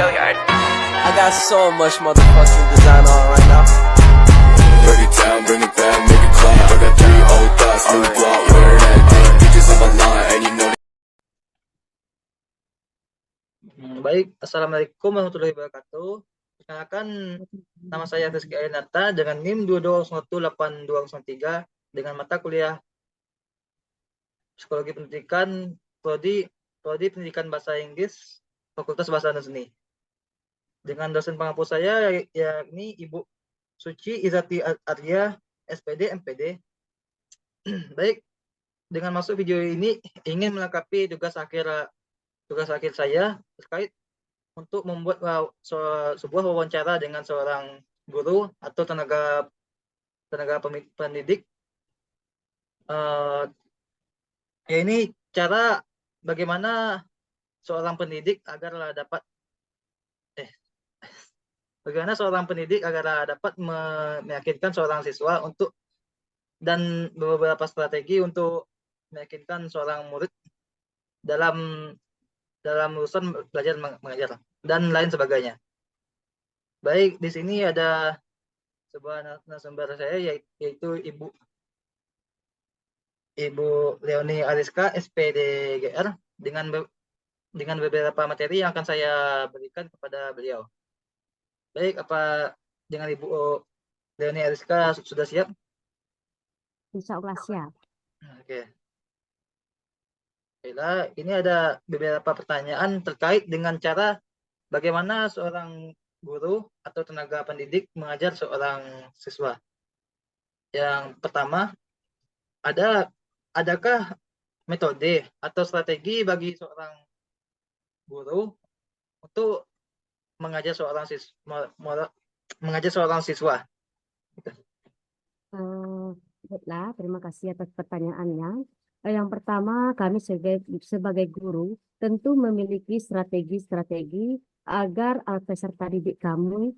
I got so much motherfucking design on right now. Break it down, bring it back, make it clap. I got 3 old thoughts, new block, where that day. Bitches on my line, and you know. Baik, Assalamualaikum warahmatullahi wabarakatuh. Perkenalkan, nama saya Rizky Arinata dengan NIM 22018203 dengan mata kuliah Psikologi Pendidikan, Prodi Pendidikan Bahasa Inggris, Fakultas Bahasa dan Seni. Dengan dosen pengampu saya yakni Ibu Suci Izati Arya, SPD, MPD. Baik, dengan masuk video ini ingin melengkapi tugas akhir saya terkait untuk membuat sebuah wawancara dengan seorang guru atau tenaga pendidik. Ya ini cara bagaimana seorang pendidik agar dapat meyakinkan seorang siswa untuk dan beberapa strategi untuk meyakinkan seorang murid dalam urusan belajar mengajar dan lain sebagainya. Baik, di sini ada sebuah narasumber saya yaitu Ibu Leonie Ariska, SPD GR dengan beberapa materi yang akan saya berikan kepada beliau. Baik, apa dengan Ibu Leonie Ariska sudah siap? Insya Allah siap. Oke. Baiklah, ini ada beberapa pertanyaan terkait dengan cara bagaimana seorang guru atau tenaga pendidik mengajar seorang siswa. Yang pertama, adakah metode atau strategi bagi seorang guru untuk mengajar seorang siswa? Baiklah, terima kasih atas pertanyaannya. Yang pertama, kami sebagai guru tentu memiliki strategi-strategi agar peserta didik kami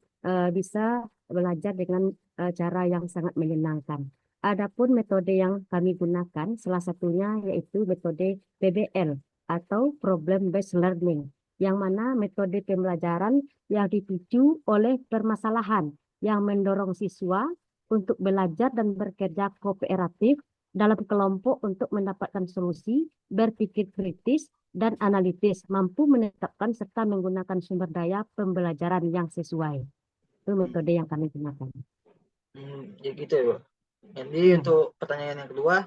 bisa belajar dengan cara yang sangat menyenangkan. Adapun metode yang kami gunakan, salah satunya yaitu metode PBL atau Problem Based Learning, yang mana metode pembelajaran yang dipicu oleh permasalahan yang mendorong siswa untuk belajar dan bekerja kooperatif dalam kelompok untuk mendapatkan solusi, berpikir kritis dan analitis, mampu menetapkan serta menggunakan sumber daya pembelajaran yang sesuai. Itu metode yang kami gunakan. Ya gitu ya, Bu. Jadi untuk pertanyaan yang kedua,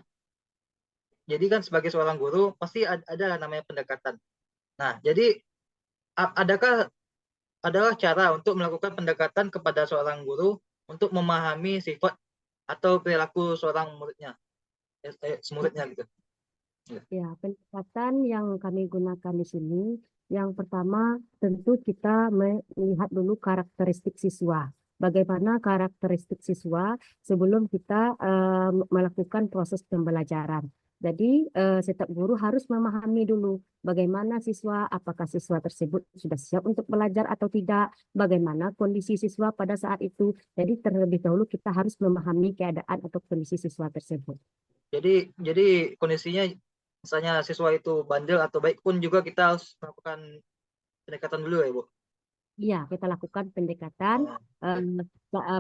jadi kan sebagai seorang guru pasti ada namanya pendekatan. Nah, jadi adakah cara untuk melakukan pendekatan kepada seorang guru untuk memahami sifat atau perilaku seorang muridnya gitu? Ya, pendekatan yang kami gunakan di sini, yang pertama tentu kita melihat dulu karakteristik siswa. Bagaimana karakteristik siswa sebelum kita melakukan proses pembelajaran. Jadi setiap guru harus memahami dulu bagaimana siswa, apakah siswa tersebut sudah siap untuk belajar atau tidak, bagaimana kondisi siswa pada saat itu. Jadi terlebih dahulu kita harus memahami keadaan atau kondisi siswa tersebut. Jadi kondisinya misalnya siswa itu bandel atau baik pun juga kita harus melakukan pendekatan dulu ya, Bu? Iya, kita lakukan pendekatan,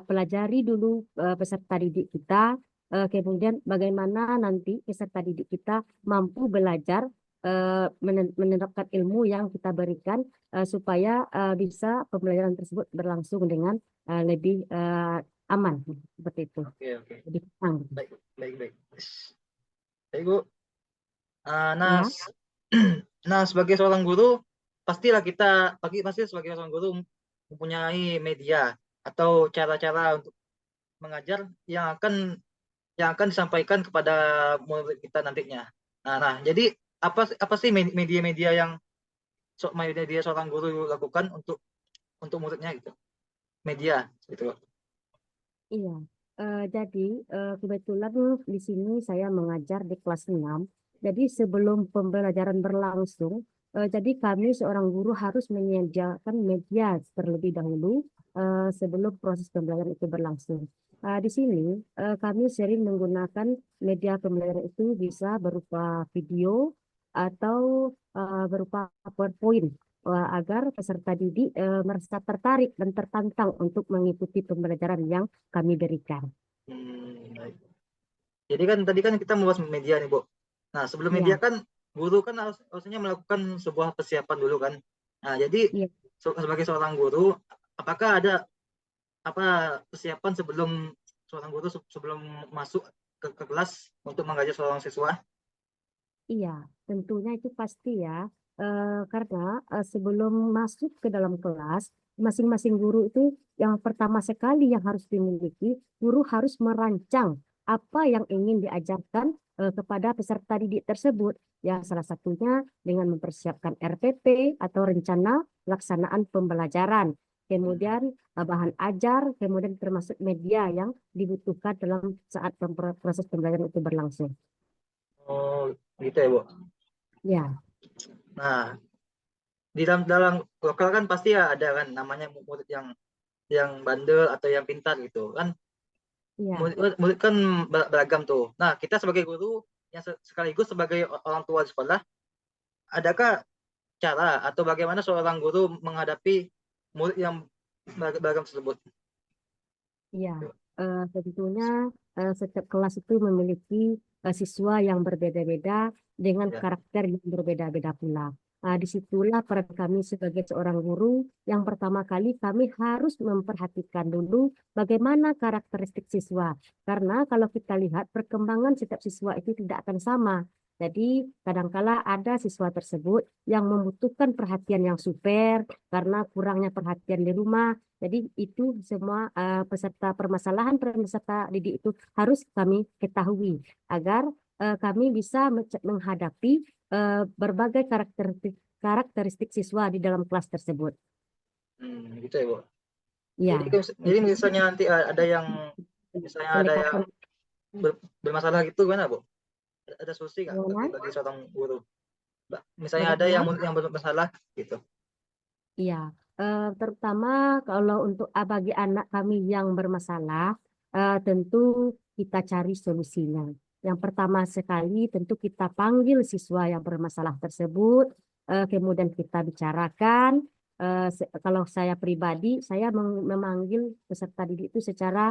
pelajari dulu peserta didik kita, kemudian bagaimana nanti peserta didik kita mampu belajar menerapkan ilmu yang kita berikan supaya bisa pembelajaran tersebut berlangsung dengan lebih aman seperti itu. Oke. Lebih tenang. Baik. Baik, Bu. Ya. Nah, sebagai seorang guru pasti sebagai seorang guru mempunyai media atau cara-cara untuk mengajar yang akan disampaikan kepada murid kita nantinya. Nah, jadi apa sih media-media yang seorang guru lakukan untuk muridnya gitu? Media gitu. Iya. Jadi kebetulan di sini saya mengajar di kelas 6. Jadi sebelum pembelajaran berlangsung, jadi kami seorang guru harus menyediakan media terlebih dahulu sebelum proses pembelajaran itu berlangsung. Di sini kami sering menggunakan media pembelajaran itu bisa berupa video atau berupa PowerPoint agar peserta didik merasa tertarik dan tertantang untuk mengikuti pembelajaran yang kami berikan. Baik. Jadi kan tadi kan kita membahas media nih, Bu. Nah, sebelum media Ya, kan guru kan harusnya melakukan sebuah persiapan dulu kan. Nah, jadi iya. sebagai seorang guru, apakah ada apa persiapan sebelum seorang guru sebelum masuk ke kelas untuk mengajar seorang siswa? Iya, tentunya itu pasti ya. Karena sebelum masuk ke dalam kelas, masing-masing guru itu yang pertama sekali yang harus dimiliki, guru harus merancang apa yang ingin diajarkan kepada peserta didik tersebut. Ya, salah satunya dengan mempersiapkan RPP atau rencana pelaksanaan pembelajaran. Kemudian bahan ajar, kemudian termasuk media yang dibutuhkan dalam saat proses pembelajaran itu berlangsung. Oh, gitu ya, Bu. Ya. Nah, di dalam lokal kan pasti ya ada kan namanya murid yang bandel atau yang pintar gitu kan. Iya, Murid kan beragam tuh. Nah, kita sebagai guru yang sekaligus sebagai orang tua di sekolah, adakah cara atau bagaimana seorang guru menghadapi murid yang beragam tersebut? iya. Tentunya setiap kelas itu memiliki siswa yang berbeda-beda dengan Ya. karakter yang berbeda-beda pula. Disitulah peran kami sebagai seorang guru. Yang pertama kali kami harus memperhatikan dulu bagaimana karakteristik siswa. Karena kalau kita lihat perkembangan setiap siswa itu tidak akan sama. Jadi kadangkala ada siswa tersebut yang membutuhkan perhatian yang super karena kurangnya perhatian di rumah. Jadi itu semua peserta permasalahan peserta didik itu harus kami ketahui agar kami bisa menghadapi berbagai karakteristik siswa di dalam kelas tersebut. Gitu ya, Bu. Ya, Jadi misalnya nanti ada yang misalnya ada yang pendekatan bermasalah gitu gimana, Bu? Ada solusi nggak bagaimana? bagi seorang guru? Misalnya ada Bagaimana? yang bermasalah gitu. Iya, terutama kalau untuk bagi anak kami yang bermasalah, tentu kita cari solusinya. Yang pertama sekali tentu kita panggil siswa yang bermasalah tersebut, kemudian kita bicarakan. Kalau saya pribadi, saya memanggil peserta didik itu secara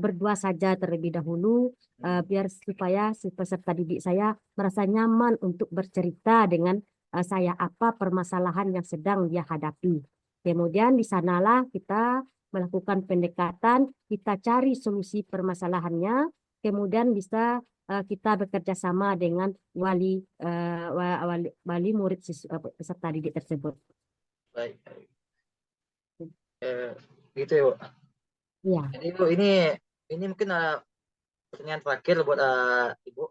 berdua saja terlebih dahulu, biar supaya si peserta didik saya merasa nyaman untuk bercerita dengan saya apa permasalahan yang sedang dia hadapi. Kemudian di sanalah kita melakukan pendekatan, kita cari solusi permasalahannya, kemudian bisa kita bekerja sama dengan wali murid peserta didik tersebut. Baik. Eh, gitu ya, Bu. Ya, Jadi Bu, ini mungkin pertanyaan terakhir buat Ibu.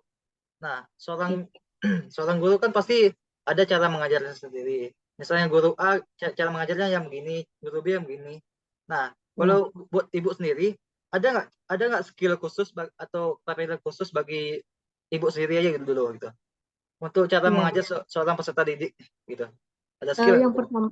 Nah, seorang guru kan pasti ada cara mengajarnya sendiri. Misalnya guru A cara mengajarnya yang begini, guru B yang begini. Nah, ya, kalau buat Ibu sendiri ada nggak skill khusus atau preferensi khusus bagi Ibu sendiri aja gitu dulu gitu. Untuk cara ya. mengajar seorang peserta didik gitu. Ada skill nggak, Yang Bu? pertama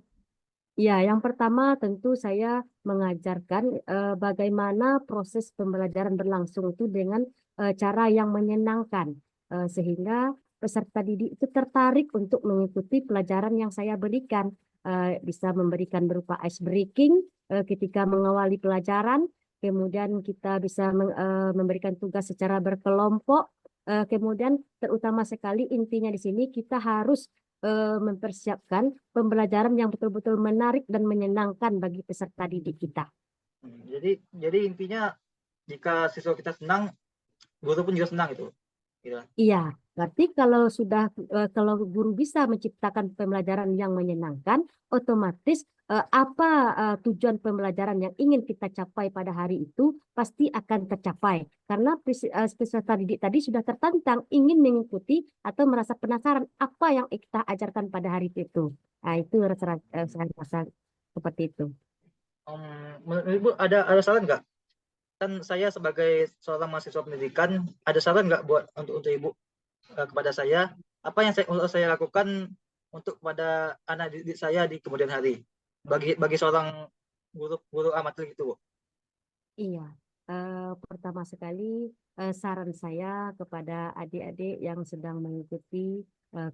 Ya, yang pertama tentu saya mengajarkan bagaimana proses pembelajaran berlangsung itu dengan cara yang menyenangkan, sehingga peserta didik itu tertarik untuk mengikuti pelajaran yang saya berikan. Bisa memberikan berupa ice breaking ketika mengawali pelajaran, kemudian kita bisa memberikan tugas secara berkelompok, kemudian terutama sekali intinya di sini kita harus mempersiapkan pembelajaran yang betul-betul menarik dan menyenangkan bagi peserta didik kita. Jadi intinya jika siswa kita senang, guru pun juga senang gitu. Gitu. Iya, berarti kalau guru bisa menciptakan pembelajaran yang menyenangkan, otomatis apa tujuan pembelajaran yang ingin kita capai pada hari itu pasti akan tercapai. Karena peserta didik tadi sudah tertantang ingin mengikuti atau merasa penasaran apa yang kita ajarkan pada hari itu. Nah, itu saya rasa seperti itu. Menurut Ibu ada saran nggak? Kan saya sebagai seorang mahasiswa pendidikan, ada saran nggak buat untuk Ibu kepada saya? Apa yang saya lakukan untuk kepada anak didik saya di kemudian hari? Bagi seorang guru amatir gitu, Bu. Iya, pertama sekali saran saya kepada adik-adik yang sedang mengikuti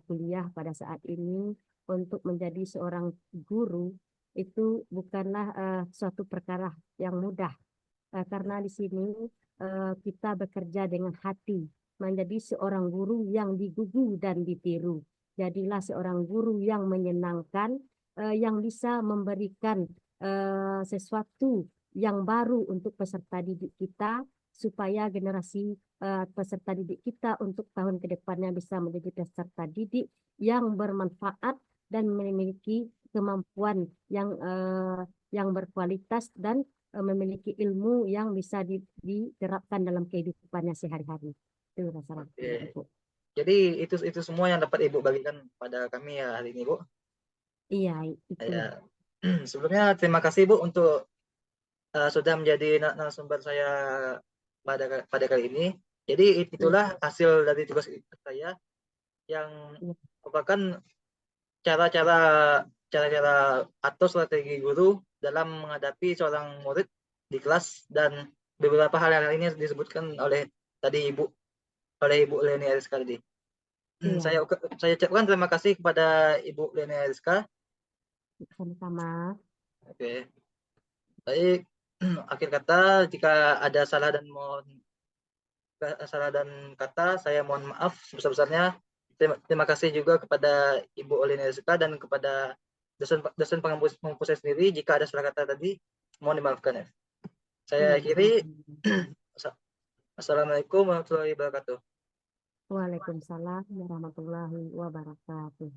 kuliah pada saat ini, untuk menjadi seorang guru itu bukanlah suatu perkara yang mudah. Karena di sini kita bekerja dengan hati, menjadi seorang guru yang digugu dan ditiru. Jadilah seorang guru yang menyenangkan, yang bisa memberikan sesuatu yang baru untuk peserta didik kita, supaya generasi peserta didik kita untuk tahun ke depannya bisa menjadi peserta didik yang bermanfaat dan memiliki kemampuan yang berkualitas dan memiliki ilmu yang bisa diterapkan dalam kehidupannya sehari-hari. Itu rasa Ibu. Jadi itu semua yang dapat Ibu bagikan pada kami ya hari ini, Bu. Iya, itu. Ya. Sebelumnya terima kasih Bu untuk sudah menjadi narasumber saya pada kali ini. Jadi itulah hasil dari tugas saya yang merupakan cara-cara atau strategi guru dalam menghadapi seorang murid di kelas, dan beberapa hal yang ini disebutkan oleh Ibu Leni Ariska tadi. Saya ucapkan terima kasih kepada Ibu Leni Ariska. Sama-sama. Oke. Baik, akhir kata jika ada salah dan kata saya mohon maaf sebesar-besarnya. Terima kasih juga kepada Ibu Leni Ariska dan kepada dosen penghapus saya sendiri. Jika ada salah kata tadi, mohon dimaafkan ya. Saya akhiri. Assalamualaikum warahmatullahi wabarakatuh. Waalaikumsalam warahmatullahi wabarakatuh.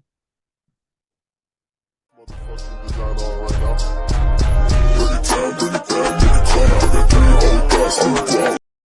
Motherfucking design all right now. Bring it down, bring it down, bring it down. I got 3 old thoughts, new block.